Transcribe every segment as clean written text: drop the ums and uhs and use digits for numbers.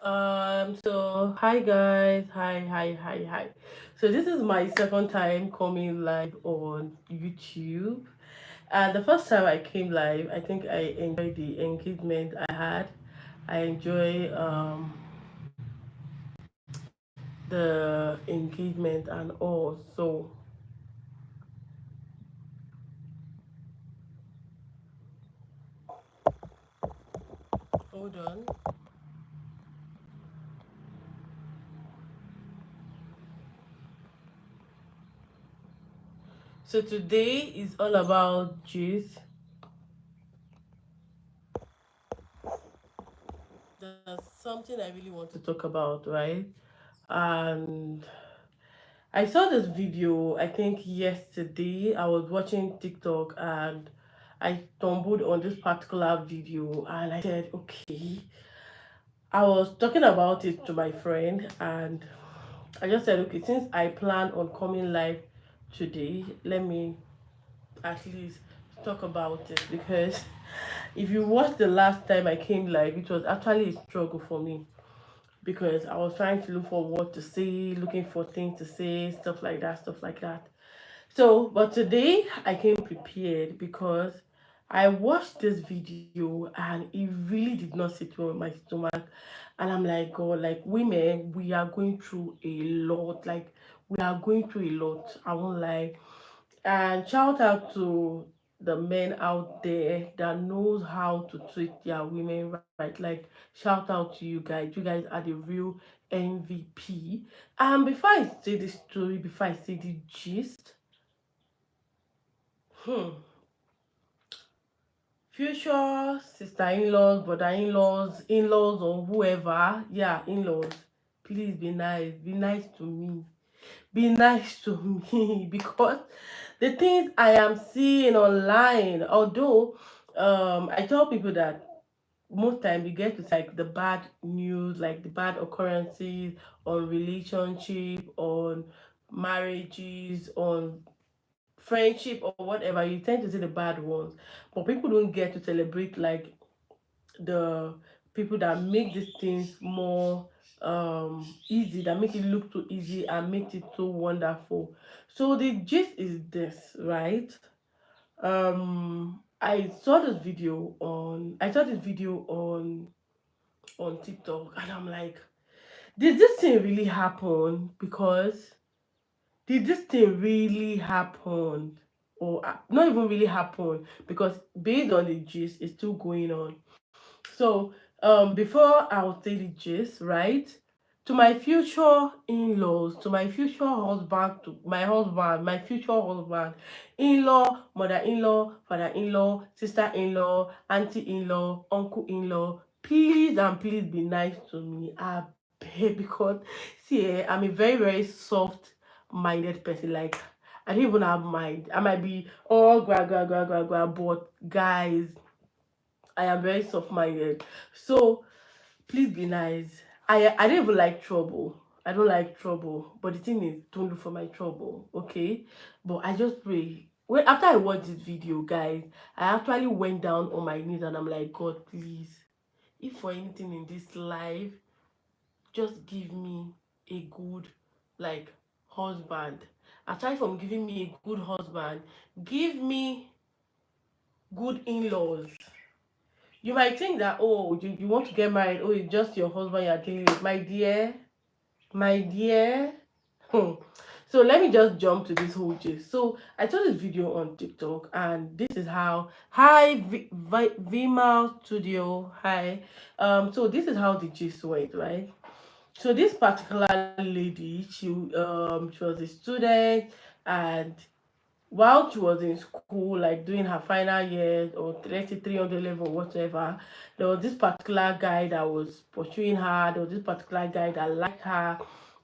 So hi guys, hi. So this is my second time coming live on YouTube. And the first time I came live, I think I enjoyed the engagement I had. I enjoy the engagement and all. So hold on. So today is all about juice. There's something I really want to talk about, right? And I saw this video, I think yesterday. I was watching TikTok and I stumbled on this particular video and I said, okay. I was talking about it to my friend and I just said, okay, since I plan on coming live today, let me at least talk about it because if you watch the last time I came live, it was actually a struggle for me because I was trying to look for what to say, looking for things to say, stuff like that. So, but today I came prepared because I watched this video and it really did not sit well with my stomach. And I'm like, God, like women, we are going through a lot. Like, we are going through a lot. I won't lie. And shout out to the men out there that knows how to treat their women right. Like shout out to you guys. You guys are the real MVP. And before I say the story, before I say the gist, hmm, future sister-in-laws, brother-in-laws, in-laws, or whoever, yeah, in-laws, please be nice. Be nice to me. Be nice to me because the things I am seeing online, although I tell people that most time you get to like the bad news, like the bad occurrences on relationship, on marriages, on friendship or whatever, you tend to see the bad ones. But people don't get to celebrate like the people that make these things more easy, that make it look too easy and make it so wonderful. So the gist is this, right? I saw this video on TikTok and I'm like, did this thing really happen? Because did this thing really happen? Or not even really happen because based on the gist, it's still going on. So, before I'll say the gist, right? To my future in-laws, to my future husband, to my husband, my future husband, in-law, mother-in-law, father-in-law, sister-in-law, auntie-in-law, uncle-in-law, please and please be nice to me. I beg because see, I'm a very, very soft-minded person. Like I don't even have mind. I might be all gra, but guys, I am very soft-minded. So please be nice. I don't even like trouble. I don't like trouble. But the thing is, don't look for my trouble, okay? But I just pray. When after I watched this video, guys, I actually went down on my knees and I'm like, God, please, if for anything in this life, just give me a good like husband. Aside from giving me a good husband, give me good in-laws. You might think that, oh, you want to get married, oh, it's just your husband you're dealing with. My dear. Hmm. So let me just jump to this whole gist. So I saw this video on TikTok, and this is how. Hi, Vima Studio. Hi. So this is how the gist went, right? So this particular lady, she was a student, and while she was in school, like doing her final years or let's say 300 level, whatever, there was this particular guy that was pursuing her. There was this particular guy that liked her,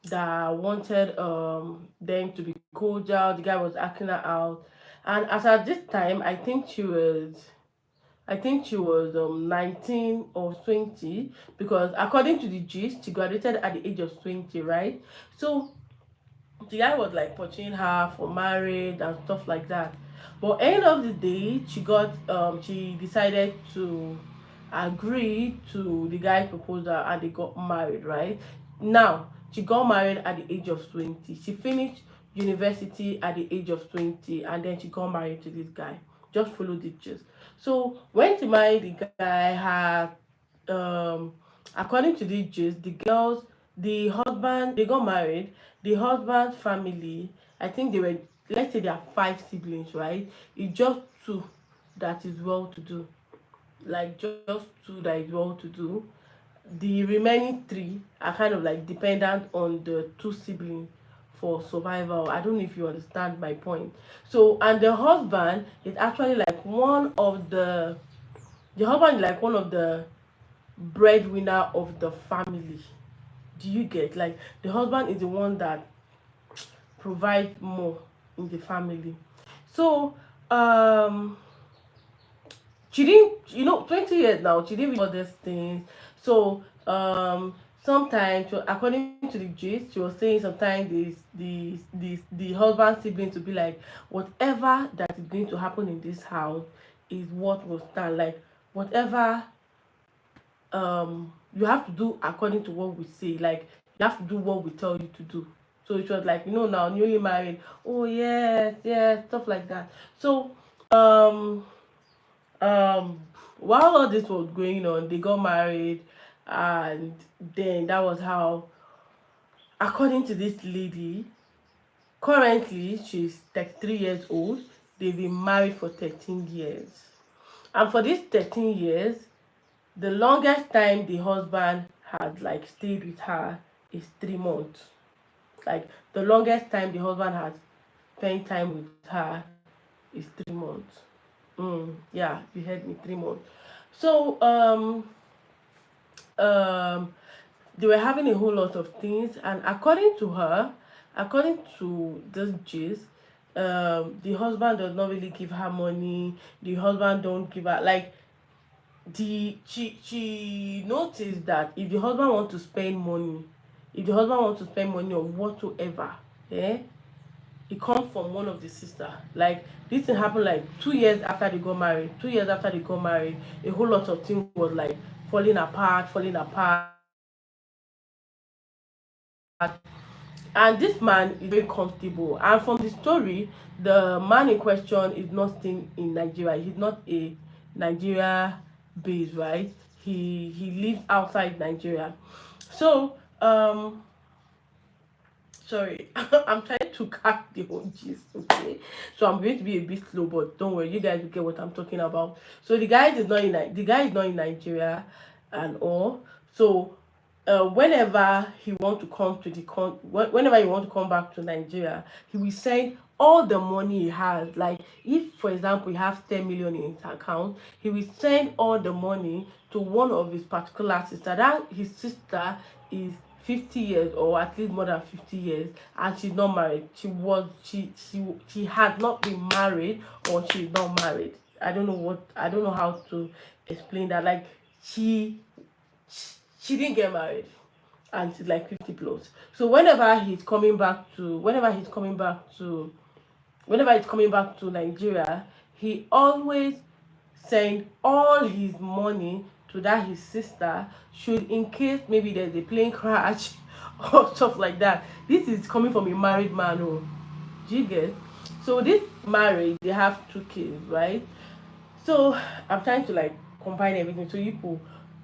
that wanted them to be cordial. The guy was acting her out, and as at this time, I think she was 19 or 20 because according to the gist, she graduated at the age of 20, right? So the guy was like pursuing her for marriage and stuff like that. But end of the day, she decided to agreed to the guy's proposal and they got married, right? Now, she got married at the age of 20. She finished university at the age of 20 and then she got married to this guy. Just follow the gist. So when she married the guy, her according to the gist, the husband, they got married. The husband's family, I think they were, let's say there are five siblings, right? It's just two that is well to do, like just two that is well to do. The remaining three are kind of like dependent on the two siblings for survival. I don't know if you understand my point. So, and the husband is actually like one of the husband is like one of the breadwinner of the family. Do you get, like, the husband is the one that provides more in the family. So, she didn't, 20 years now, she didn't really all these things. So sometimes, so according to the gist, she was saying sometimes the husband siblings to be like, whatever that is going to happen in this house is what will stand, like whatever you have to do according to what we say, like you have to do what we tell you to do. So it was like, now newly married, oh yes, yes, stuff like that. So um um while all this was going on, they got married, and then that was how, according to this lady, currently she's 33 years old. They've been married for 13 years, and for these 13 years, the longest time the husband had like stayed with her is 3 months. Like, the longest time the husband has spent time with her is 3 months. Yeah, you heard me, 3 months. So um they were having a whole lot of things, and according to her, according to this gist, the husband does not really give her money. The husband don't give her, like, she noticed that if the husband want to spend money, if the husband want to spend money or whatsoever, eh, it comes from one of the sister. Like, this thing happened like 2 years after they got married. 2 years after they got married, a whole lot of things was like falling apart. And this man is very comfortable, and from the story, the man in question is not staying in Nigeria. He's not a Nigeria based, right? He lives outside Nigeria. So sorry, I'm trying to catch the whole gist, okay? So I'm going to be a bit slow, but don't worry, you guys will get what I'm talking about. So the guy is not in Nigeria and all. So whenever he want to come to whenever he want to come back to Nigeria, he will send all the money he has. Like, if for example he has 10 million in his account, he will send all the money to one of his particular sister. That his sister is 50 years, or at least more than 50 years, and she's not married. She had not been married, or she's not married. I don't know how to explain that. Like, she didn't get married, and she's like 50 plus. So whenever he's coming back to Nigeria, he always send all his money to that his sister, should in case maybe there's a plane crash or stuff like that. This is coming from a married man. Oh, do you get? So this marriage, they have 2 kids, right? So I'm trying to like combine everything. So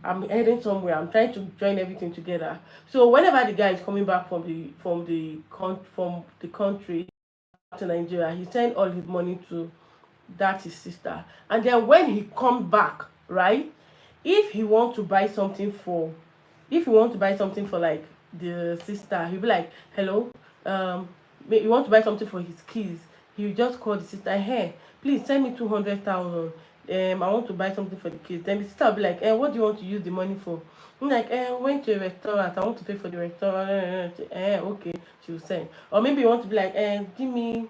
I'm heading somewhere. I'm trying to join everything together. So whenever the guy is coming back from the country to Nigeria, he send all his money to that his sister. And then when he come back, right? If he want to buy something for, if he want to buy something for like the sister, he'll be like, hello, you want to buy something for his kids. He will just call the sister, hey, please send me 200,000. I want to buy something for the kids. Then the sister will be like, what do you want to use the money for? I'm like, went to a restaurant, I want to pay for the restaurant. Okay, she will send. Or maybe you want to be like, give me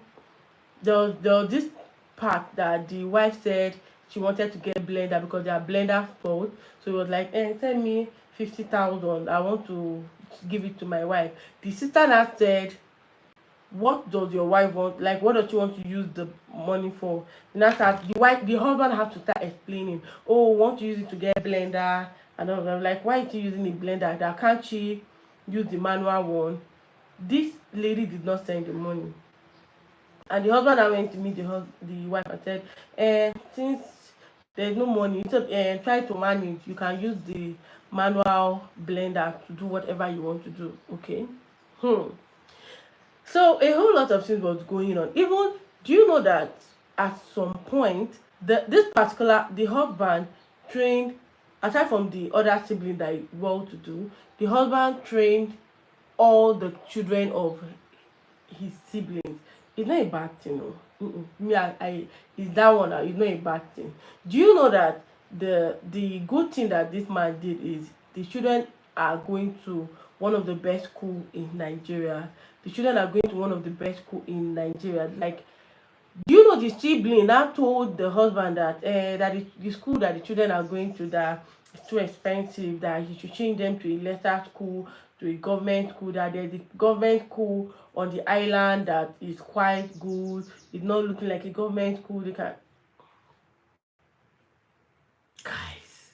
the this part that the wife said she wanted to get blender because they are blender fault. So it was like, send me 50,000. I want to give it to my wife. The sister now said, what does your wife want, like what does she want to use the money for? And that's that the husband have to start explaining, oh, want to use it to get blender and all of that. Like, why is she using the blender? That can't she use the manual one? This lady did not send the money, and the husband now went to meet the wife and said, since there's no money, so try to manage, you can use the manual blender to do whatever you want to do. Okay. So a whole lot of things was going on. Even, do you know that at some point, the husband trained, aside from the other sibling that is well to do, the husband trained all the children of his siblings. It's not a bad thing, no. Me, I is that one that is not a bad thing. Do you know that the good thing that this man did is the children are going to one of the best school in Nigeria. The children are going to one of the best school in Nigeria. Like, do you know the sibling now told the husband that that the school that the children are going to, that is too expensive, that he should change them to a lesser school, to a government school, that there's a government school on the island that is quite good. It's not looking like a government school. They can, guys,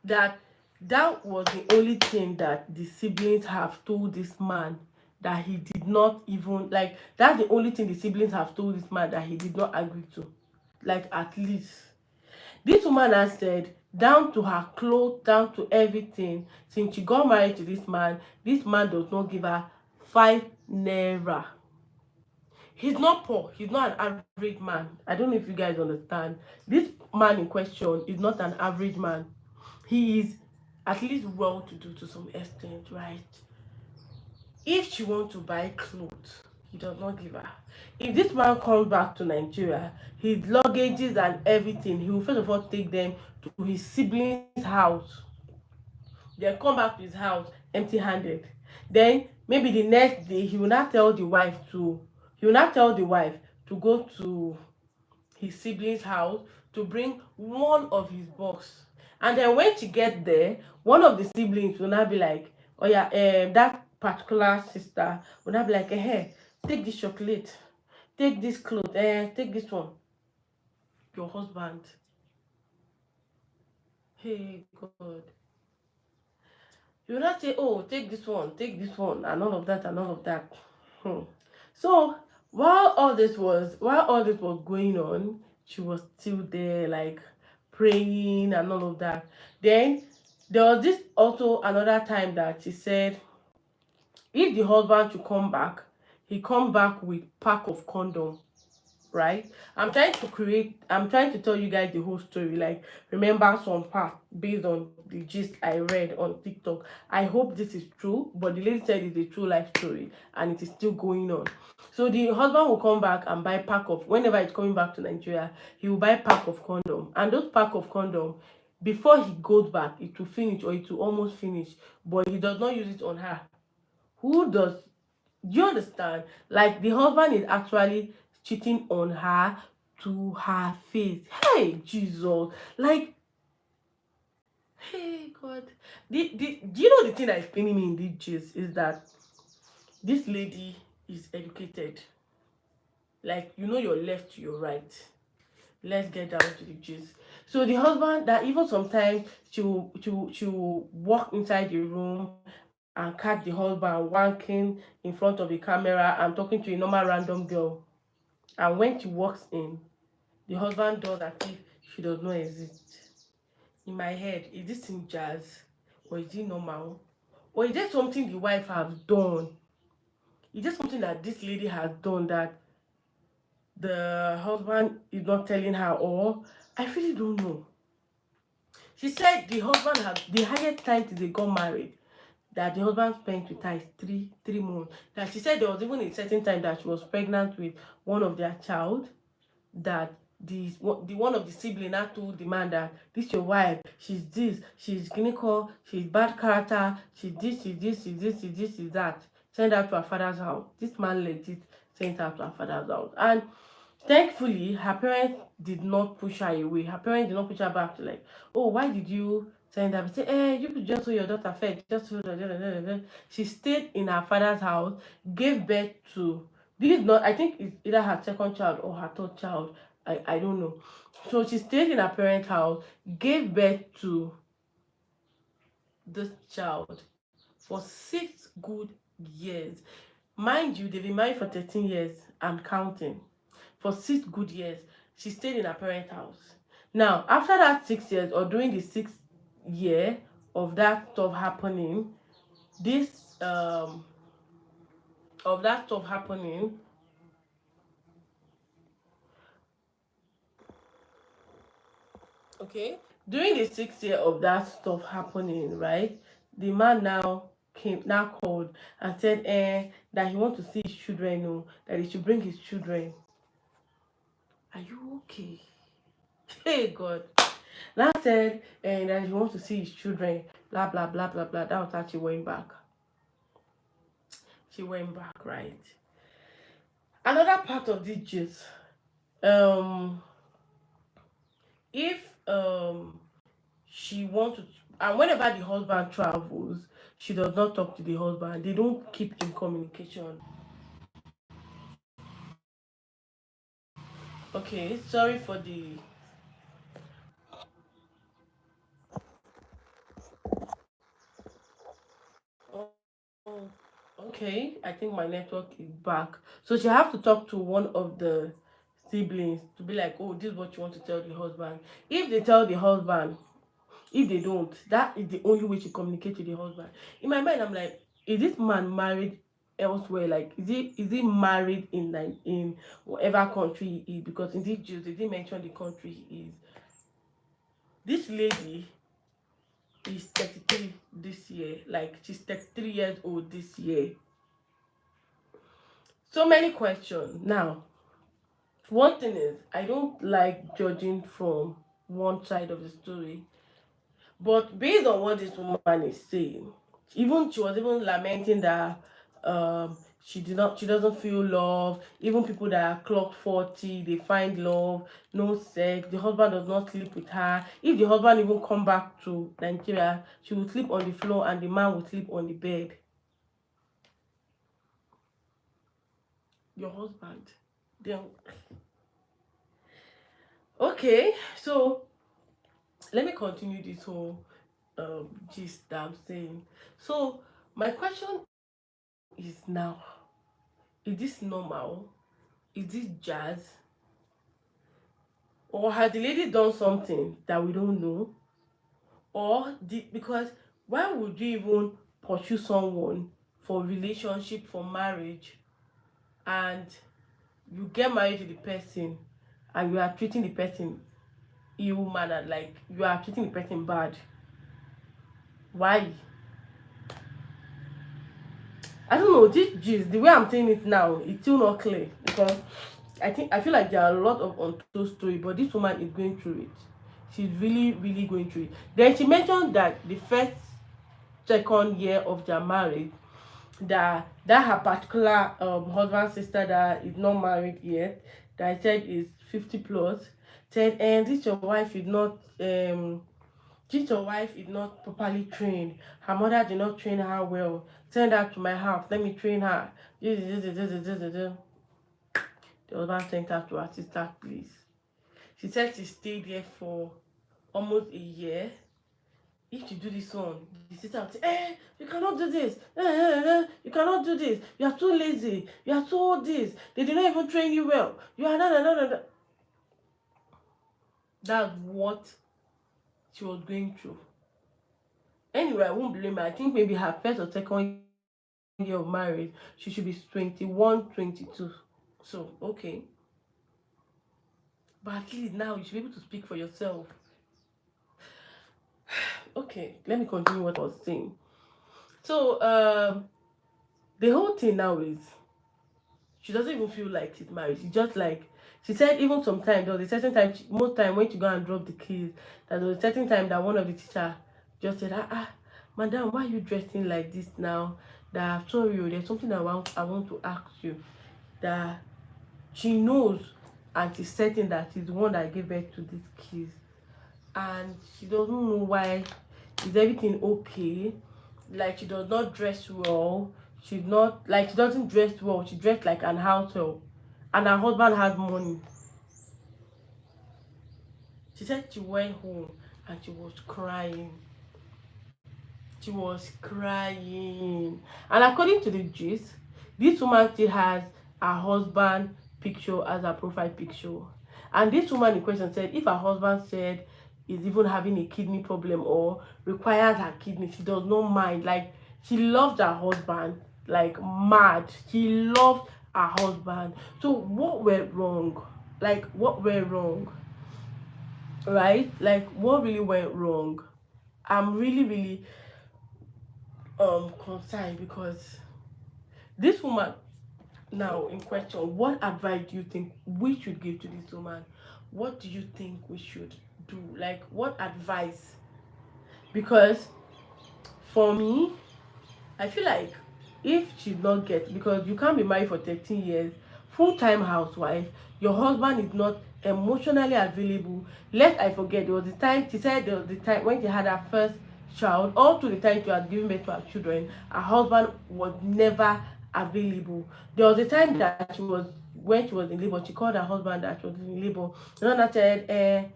that that was the only thing that the siblings have told this man, that he did not even like, that's the only thing the siblings have told this man that he did not agree to. Like, at least this woman has said, down to her clothes, down to everything, since she got married to this man does not give her 5 naira. He's not poor, he's not an average man. I don't know if you guys understand. This man in question is not an average man. He is at least well to do to some extent, right? If she wants to buy clothes, he does not give her. If this man comes back to Nigeria, his luggages and everything, he will first of all take them to his siblings' house. Then come back to his house empty-handed. Then maybe the next day he will not tell the wife to go to his siblings' house to bring one of his box. And then when she get there, one of the siblings will not be like, oh yeah, that particular sister will not be like, hey, take this chocolate, take this clothes, take this one. Your husband. Hey God. You will not say, oh, take this one, and all of that, and all of that. So while all this was going on, she was still there, like praying and all of that. Then there was this also another time that she said, if the husband should come back, he come back with pack of condom, right? I'm trying to tell you guys the whole story, like remember some part based on the gist I read on TikTok. I hope this is true, but the lady said it's a true life story and it is still going on. So the husband will come back and buy pack of, whenever he's coming back to Nigeria, he will buy pack of condom, and those pack of condom, before he goes back, it will finish or it will almost finish, but he does not use it on her. Who does? Do you understand? Like, the husband is actually cheating on her to her face. Hey, Jesus. Like, hey, God. Do you know the thing that is paining me in this gist is that this lady is educated. Like, you know your left to your right. Let's get down to the gist. So the husband, that even sometimes she'll walk inside the room and catch the husband wanking in front of the camera and talking to a normal random girl. And when she walks in, the husband does as if she does not exist. In my head, is this in jazz? Or is it normal? Or is there something the wife has done? Is there something that this lady has done that the husband is not telling her? Or I really don't know. She said the husband had the highest time till they got married that the husband spent with her is three months. That she said there was even a certain time that she was pregnant with one of their child, that the one of the sibling now told the man that this your wife, she's clinical, she's bad character, she's that. Send her to her father's house. This man legit sent her to her father's house. And thankfully her parents did not push her away. Her parents did not push her back to like, oh, why did you saying that, say, you could just hold your daughter first, just hold her. She stayed in her father's house, gave birth to, this is not, I think it's either her second child or her third child. I don't know. So she stayed in her parents' house, gave birth to this child for 6 good years. Mind you, they've been married for 13 years and counting. For 6 good years, she stayed in her parents' house. Now, after that 6 years, or during the 6th year of that stuff happening, this of that stuff happening, okay, during the 6th year of that stuff happening, right? The man now called and said, that he wants to see his children, no, that he should bring his children. Are you okay? Hey God. Now said, that he wants to see his children, blah blah blah blah blah. That was how she went back. She went back, right? Another part of this gist, um, if she wants to, and whenever the husband travels, she does not talk to the husband. They don't keep in communication. Okay, sorry for the. Oh, okay, I think my network is back. So she have to talk to one of the siblings to be like, oh, this is what you want to tell the husband. If they tell the husband, if they don't, that is the only way to communicate with the husband. In my mind, I'm like, is this man married elsewhere? Like, is he married in, like, in whatever country he is? Because in this Jews, they didn't mention the country he is. This lady is 33 this year. Like, she's 33 years old this year. So many questions. Now, one thing is, I don't like judging from one side of the story. But based on what this woman is saying, even she was even lamenting that she doesn't feel love. Even people that are clocked 40, they find love, no sex. The husband does not sleep with her. If the husband even come back to Nigeria, she will sleep on the floor and the man will sleep on the bed. Your husband. Then okay, so let me continue this whole gist that I'm saying. So my question is now, is this normal? Is this jazz? Or has the lady done something that we don't know? Because why would you even pursue someone for relationship, for marriage, and you get married to the person and you are treating the person ill mannered, like you are treating the person bad? Why? I don't know. This gist, the way I'm saying it now, it's still not clear because I feel like there are a lot of untold story, but this woman is going through it. She's really, really going through it. Then she mentioned that the first, second year of their marriage, that her particular husband sister that is not married yet, that I said is 50 plus, said, and this your wife is not properly trained. Her mother did not train her well. Send her to my house. Let me train her. The husband sent her to her sister's place. She said she stayed there for almost a year. If you do this one, the sister will say, you cannot do this. You cannot do this. You are too lazy. You are too this. They did not even train you well. You are da. That's what she was going through. Anyway, I won't blame her. I think maybe her first or second year of marriage, she should be 21, 22. So, okay. But at least now you should be able to speak for yourself. Okay, let me continue what I was saying. So, the whole thing now is she doesn't even feel like she's married. She just like, she said even sometimes there was a certain time, most time when she go and drop the keys, that there was a certain time that one of the teacher just said, madam, why are you dressing like this now? That I'm sorry, there's something I want to ask you. That she knows and she's certain that she's the one that gave birth to these kids, and she doesn't know why Is everything okay? Like, she does not dress well. She's not like, she doesn't dress well. She dressed like an house help, and her husband has money. She said she went home and she was crying. She was crying. And according to the gist, this woman still has her husband picture as her profile picture. And this woman in question said if her husband said is even having a kidney problem or requires her kidney, she does not mind. Like, she loves her husband like mad. She loved her husband. So what went wrong? Like, what went wrong? Right? Like, what really went wrong? I'm really concerned, because this woman now in question, what advice do you think we should give to this woman? What do you think we should do? Like, what advice? Because for me, I feel like if she not get, because you can't be married for 13 years, full-time housewife, your husband is not emotionally available. Lest I forget, there was the time she said, there was the time when she had her first child, all to the time she was giving birth to her children, her husband was never available. There was a time that she was, when she was in labor, she called her husband that she was in labor. And then I said,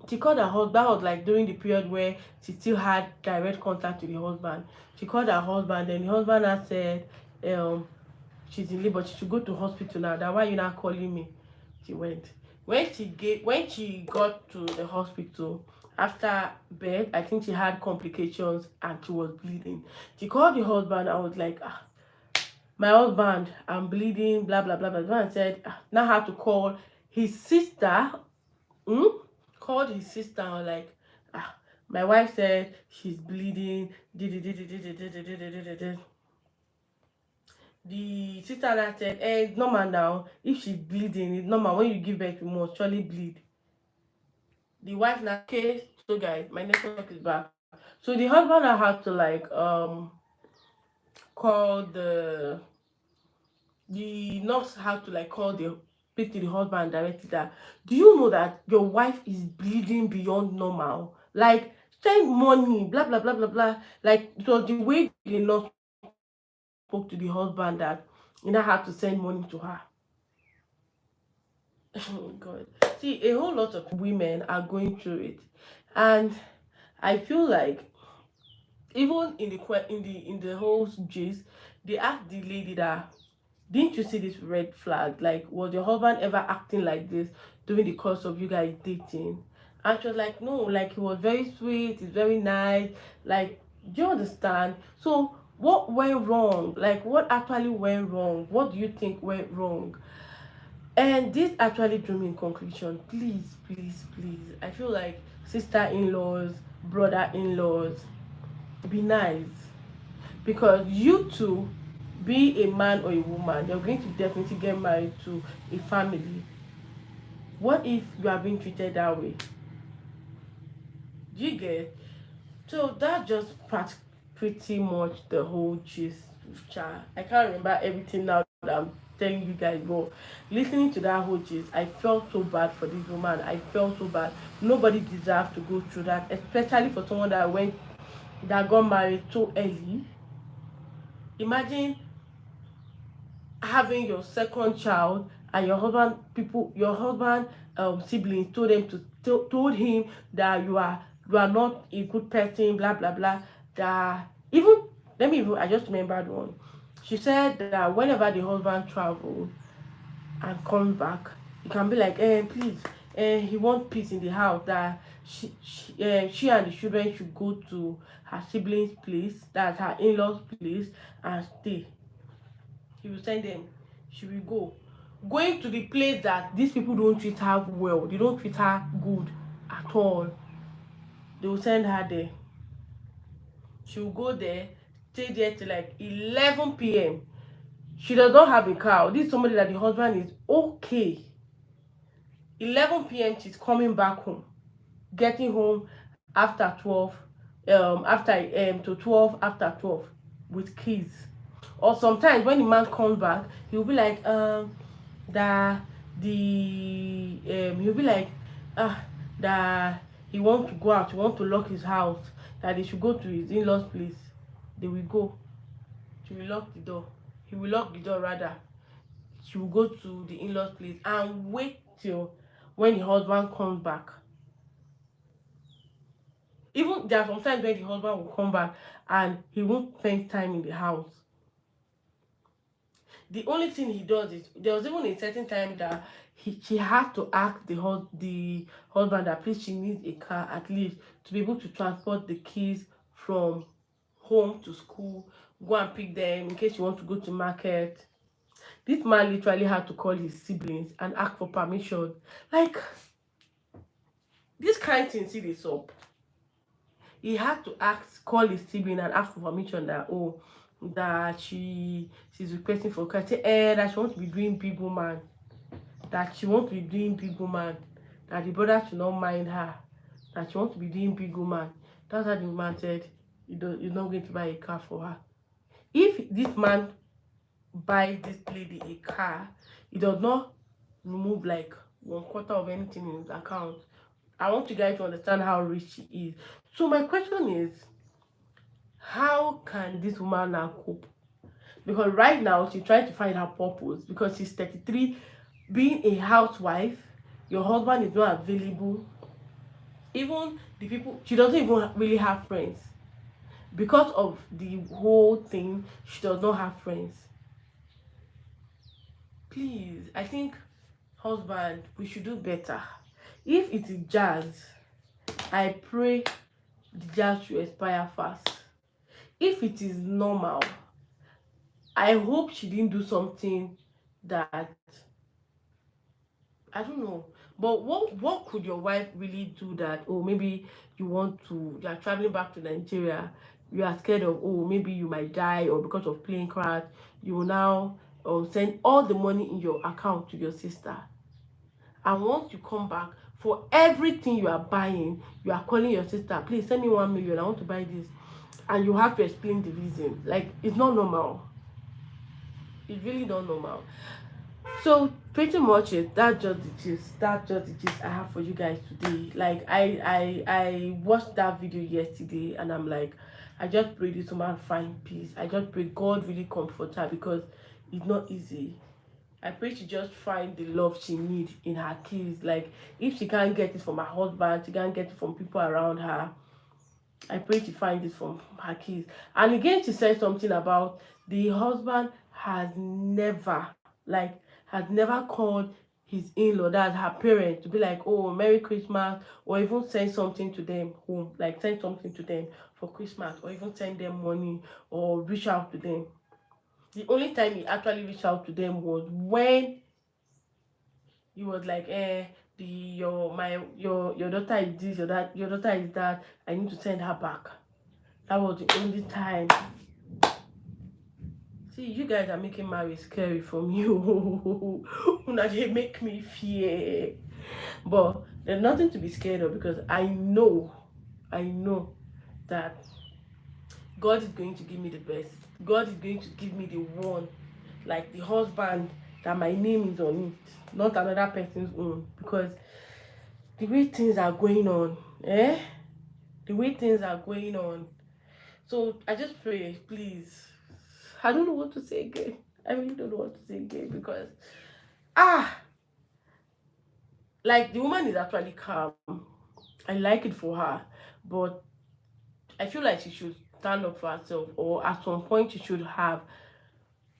she called her husband. That was like during the period where she still had direct contact with the husband. She called her husband, and the husband had said, she's in labor, she should go to hospital now. That, why you not calling me? She went. When she got to the hospital after birth, I think she had complications and she was bleeding. She called the husband. I was like, my husband, I'm bleeding, blah blah blah blah blah, and said, now have to call his sister. Hmm? Called his sister and was like, my wife said she's bleeding. The sister that said, it's normal now. If she's bleeding, it's normal. When you give birth, you must surely bleed. The wife now, okay, so guys, my network is back. So the husband now had to like call the nurse had to like call the speak to the husband directly that, do you know that your wife is bleeding beyond normal? Like, send money, blah blah blah blah blah. Like, it was the way the nurse spoke to the husband that you now have to send money to her. Oh God. See, a whole lot of women are going through it. And I feel like even in the whole gist, they asked the lady that, didn't you see this red flag? Like, was your husband ever acting like this during the course of you guys dating? And she was like, no, like, he was very sweet, he's very nice. Like, do you understand? So what went wrong? Like, what actually went wrong? What do you think went wrong? And this actually drew me in conclusion. Please, please, please. I feel like sister-in-laws, brother-in-laws, be nice. Because you two, be a man or a woman, you're going to definitely get married to a family. What if you are being treated that way? Do you get? So that just pretty much the whole gist. I can't remember everything now that I'm telling you guys, but listening to that whole gist, I felt so bad for this woman. I felt so bad. Nobody deserves to go through that, especially for someone that got married so early. Imagine having your second child and your husband siblings told him that you are not a good person, blah blah blah. That, even, I just remembered one. She said that whenever the husband travel and comes back, you can be like, please, he wants peace in the house, that she and the children should go to her siblings place, that's her in-laws place, and stay. He will send them. She will go. Going to the place that these people don't treat her well. They don't treat her good at all. They will send her there. She will go there, stay there till like 11 p.m. She does not have a car. This is somebody that the husband is okay. 11 p.m. she's coming back home. Getting home after 12, after to 12, after 12, with keys. Or sometimes when the man comes back, he'll be like, that he'll be like, that he wants to go out, he wants to lock his house. that they should go to his in-laws place, they will go. She will lock the door. He will lock the door rather. She will go to the in-laws place and wait till when the husband comes back. Even there are sometimes when the husband will come back and he won't spend time in the house. The only thing he does is, there was even a certain time that she had to ask the husband that please she needs a car at least to be able to transport the kids from home to school, go and pick them in case you want to go to market. This man literally had to call his siblings and ask for permission. Like, this kind of thing see this up. He had to call his sibling and ask for permission that, oh, that she's requesting for car. Say, that she wants to be doing big woman. That she wants to be doing big woman. That the brother should not mind her. That she wants to be doing big woman. That's how the woman said, you're not going to buy a car for her. If this man buy this lady a car, he does not remove like 1/4 of anything in his account. I want you guys to understand how rich she is. So my question is, how can this woman now cope? Because right now she's trying to find her purpose, because she's 33, being a housewife, your husband is not available. Even the people, she doesn't even really have friends. Because of the whole thing, she does not have friends. Please, I think, husband, we should do better. If it is jazz, I pray the jazz should expire fast. If it is normal, I hope she didn't do something that, I don't know. But what could your wife really do that, oh, maybe you are traveling back to Nigeria, you are scared of, oh, maybe you might die, or because of plane crash, you will now send all the money in your account to your sister. And once you come back, for everything you are buying, you are calling your sister, please send me 1 million, I want to buy this. And you have to explain the reason. Like, it's not normal. It's really not normal. So pretty much that's just the gist. That's just the gist I have for you guys today. Like, I watched that video yesterday and I'm like, I just pray this woman find peace. I just pray God really comfort her, because it's not easy. I pray she just find the love she needs in her kids. Like, if she can't get it from her husband, she can't get it from people around her, I pray she find it from her kids. And again, she said something about the husband has never called his in-law, that's her parents, to be like, oh, Merry Christmas, or even send something to them home, like send something to them for Christmas, or even send them money, or reach out to them. The only time he actually reached out to them was when he was like, your daughter is this, your daughter is that, I need to send her back. That was the only time. See, you guys are making marriage scary for me. Una dey make me fear. But there's nothing to be scared of, because I know that God is going to give me the best. God is going to give me the one, like the husband that my name is on it, not another person's own. Because the way things are going on, the way things are going on. So I just pray, please. I don't know what to say again. I really don't know what to say again, because like, the woman is actually calm. I like it for her, but I feel like she should stand up for herself, or at some point she should have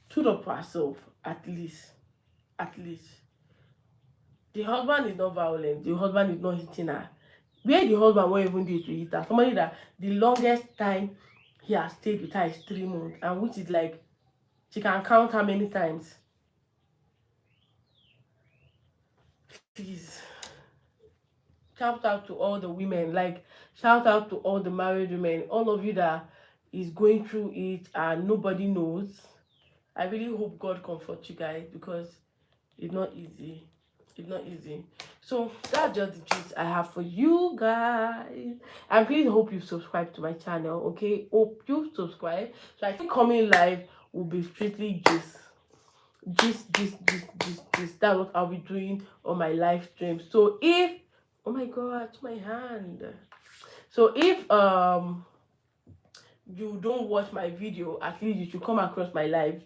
stood up for herself, at least. The husband is not violent. The husband is not hitting her. Where the husband won't even do it to hit her. Somebody that the longest time he has stayed with her is 3 months, and which is like, she can count how many times. Please, shout out to all the women, like, shout out to all the married women, all of you that is going through it and nobody knows. I really hope God comforts you guys, because it's not easy. It's not easy. So that's just the gist I have for you guys. And please hope you subscribe to my channel. Okay, hope you subscribe. So I think coming live will be strictly gist. That's what I'll be doing on my live stream. So if, oh my god, my hand. So if you don't watch my video, at least you should come across my live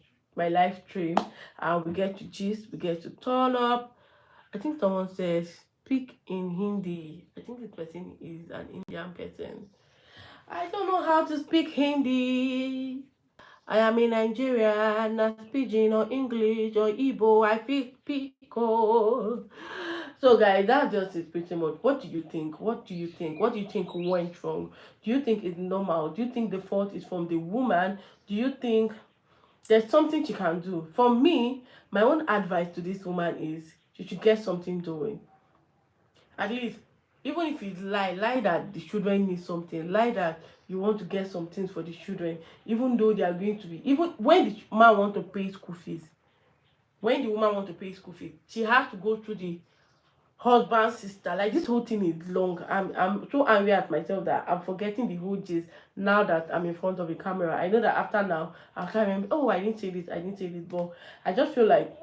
stream, and we get to gist, we get to turn up. I think someone says speak in Hindi. I think this person is an Indian person. I don't know how to speak Hindi. I am in Nigeria, not speaking or English or Igbo. I speak Pico. So, guys, that's just it pretty much. What do you think? What do you think? What do you think went wrong? Do you think it's normal? Do you think the fault is from the woman? Do you think there's something she can do? For me, my own advice to this woman is she should get something doing. At least, even if it's lie that the children need something, lie that you want to get some things for the children, even though they are going to be, even when the man want to pay school fees, when the woman want to pay school fees, she has to go through the husband sister. Like, this whole thing is long. I'm so angry at myself that I'm forgetting the whole gist now that I'm in front of the camera. I know that after now I can't remember, oh, I didn't say this, but I just feel like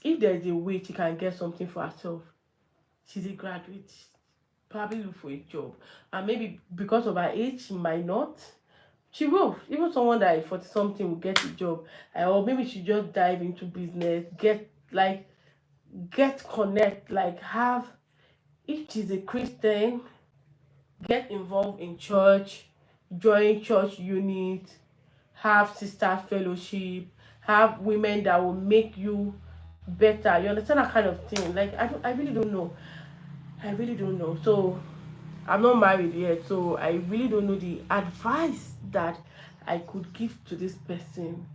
if there's a way she can get something for herself, she's a graduate, probably look for a job, and maybe because of her age she might not. She will. Even someone that is 40 something will get a job, or maybe she just dive into business, get connect, like have, if she's a Christian, get involved in church, join church unit, have sister fellowship, have women that will make you better. You understand that kind of thing? Like, I really don't know. I really don't know. So I'm not married yet, so I really don't know the advice that I could give to this person.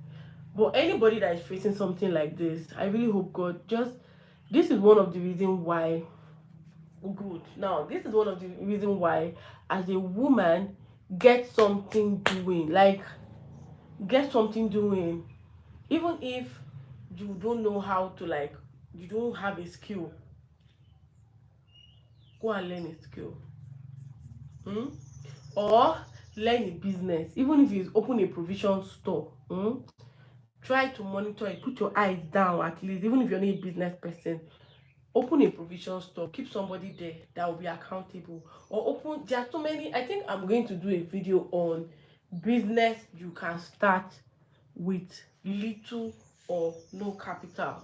But anybody that is facing something like this, I really hope God just, this is one of the reasons why, good. Now, this is one of the reasons why, as a woman, get something doing. Like, get something doing. Even if you don't know how to, like, you don't have a skill, go and learn a skill. Or learn a business. Even if you open a provision store, try to monitor it, put your eyes down. At least, even if you're not a business person, open a provision store, keep somebody there that will be accountable. Or open, there are so many. I think I'm going to do a video on business you can start with little or no capital.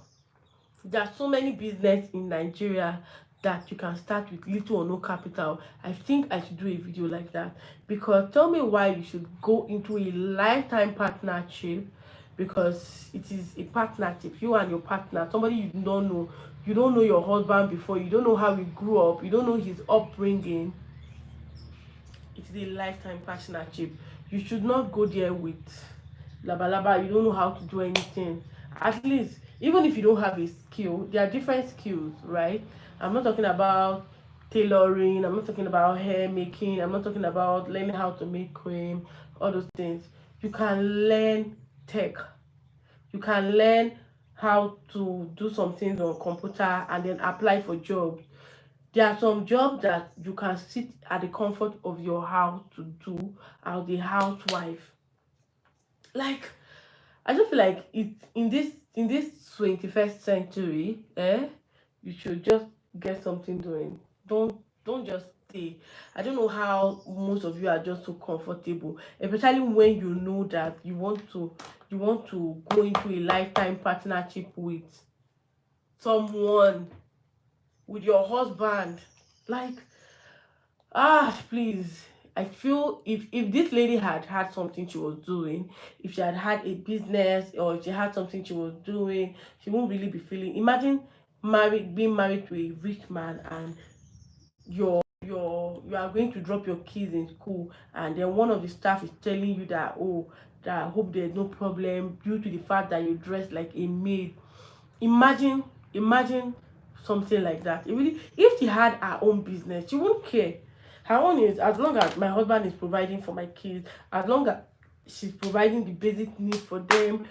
There are so many business in Nigeria that you can start with little or no capital. I think I should do a video like that, because tell me why you should go into a lifetime partnership, because it is a partnership, you and your partner, somebody you don't know. You don't know your husband before, you don't know how he grew up, you don't know his upbringing. It is a lifetime partnership. You should not go there with laba, you don't know how to do anything. At least, even if you don't have a skill, there are different skills, right? I'm not talking about tailoring, I'm not talking about hair making, I'm not talking about learning how to make cream, all those things. You can learn tech, you can learn how to do some things on computer and then apply for jobs. There are some jobs that you can sit at the comfort of your house to do as a housewife. Like, I just feel like it, in this 21st century, you should just get something doing. Don't just stay. I don't know how most of you are just so comfortable, especially when you know that you want to go into a lifetime partnership with someone, with your husband. Like, please. I feel if this lady had had something she was doing, if she had had a business, or if she had something she was doing, she won't really be feeling. Imagine being married to a rich man, and you are going to drop your kids in school, and then one of the staff is telling you that, oh, that I hope there's no problem due to the fact that you dress like a maid. Imagine something like that. It really, if she had her own business, she won't care. Her own is, as long as my husband is providing for my kids, as long as she's providing the basic needs for them,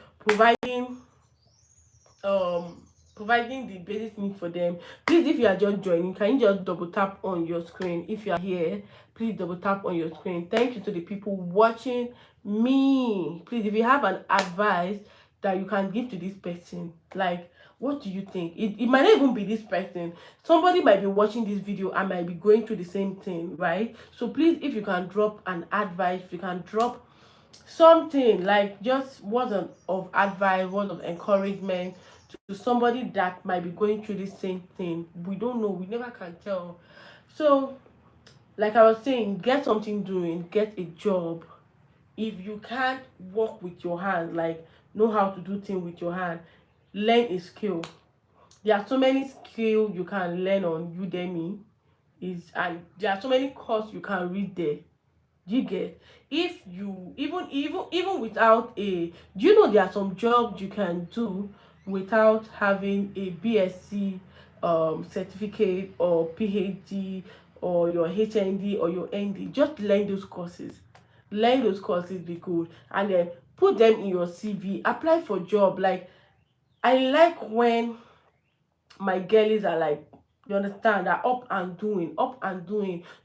um providing the basic need for them. Please, if you are just joining, can you just double tap on your screen? If you are here, please double tap on your screen. Thank you to the people watching me. Please, if you have an advice that you can give to this person, like, What do you think? It might not even be this person. Somebody might be watching this video and might be going through the same thing, right? So please, if you can drop an advice, if you can drop something like just words of advice, words of encouragement to somebody that might be going through the same thing. We don't know, we never can tell. So like I was saying, get something doing, get a job. If you can't work with your hand, like know how to do things with your hand, learn a skill. There are so many skills you can learn on Udemy, and there are so many courses you can read there. Do you get? If you even without a, do you know there are some jobs you can do without having a BSc certificate or PhD or your HND or your ND? Just learn those courses. Learn those courses, be good, and then put them in your CV. Apply for job. Like, I like when my girlies are like, you understand, are up and doing.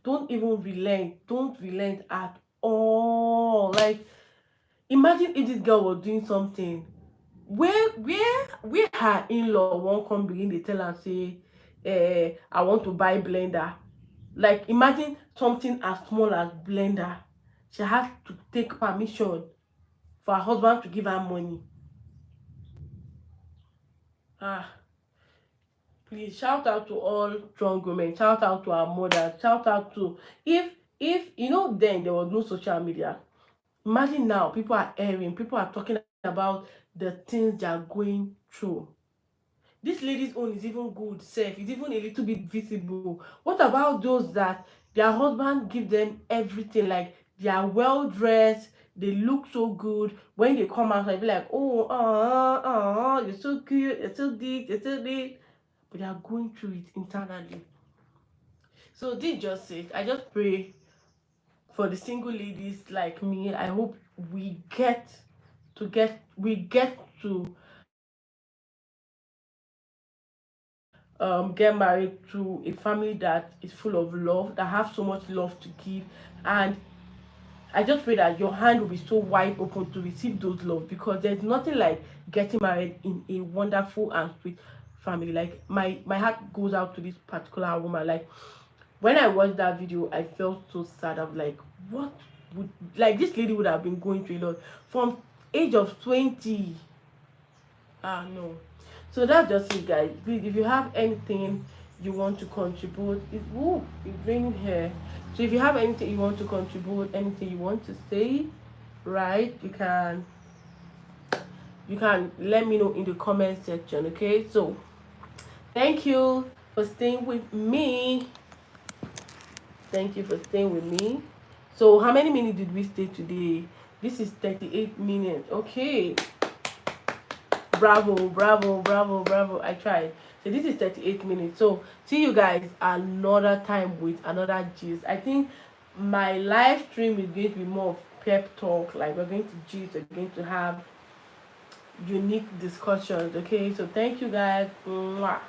Don't even relent. Don't relent at all. Like, imagine if this girl was doing something where her in-law won't come begin dey tell am say, I want to buy blender. Like, imagine something as small as blender. She has to take permission for her husband to give her money. Ah, please shout out to all strong women, shout out to our mothers, shout out to, if you know, then there was no social media. Imagine now, people are airing, people are talking about the things they are going through. This lady's own is even good self, it's even a little bit visible. What about those that their husband give them everything, like they are well dressed, they look so good, when they come out, I be like, oh, you're so cute, you're so this, you're so this, but they are going through it internally. So this is just it. I just pray for the single ladies like me. I hope we get to get married to a family that is full of love, that have so much love to give. And I just pray that your hand will be so wide open to receive those love, because there's nothing like getting married in a wonderful and sweet family. Like, my heart goes out to this particular woman. Like, when I watched that video, I felt so sad. I was like, what would, like, this lady would have been going through a lot from age of 20. Ah, no. So that's just it, guys. Please, if you have anything you want to contribute, it's raining here. So if you have anything you want to contribute, anything you want to say, right, you can let me know in the comment section. Okay, so thank you for staying with me. Thank you for staying with me. So how many minutes did we stay today? This is 38 minutes. Okay, bravo, bravo, bravo, bravo. I tried. So this is 38 minutes. So see you guys another time with another gist. I think my live stream is going to be more of pep talk. Like, we're going to gist, we're going to have unique discussions. Okay, so thank you guys. Mwah.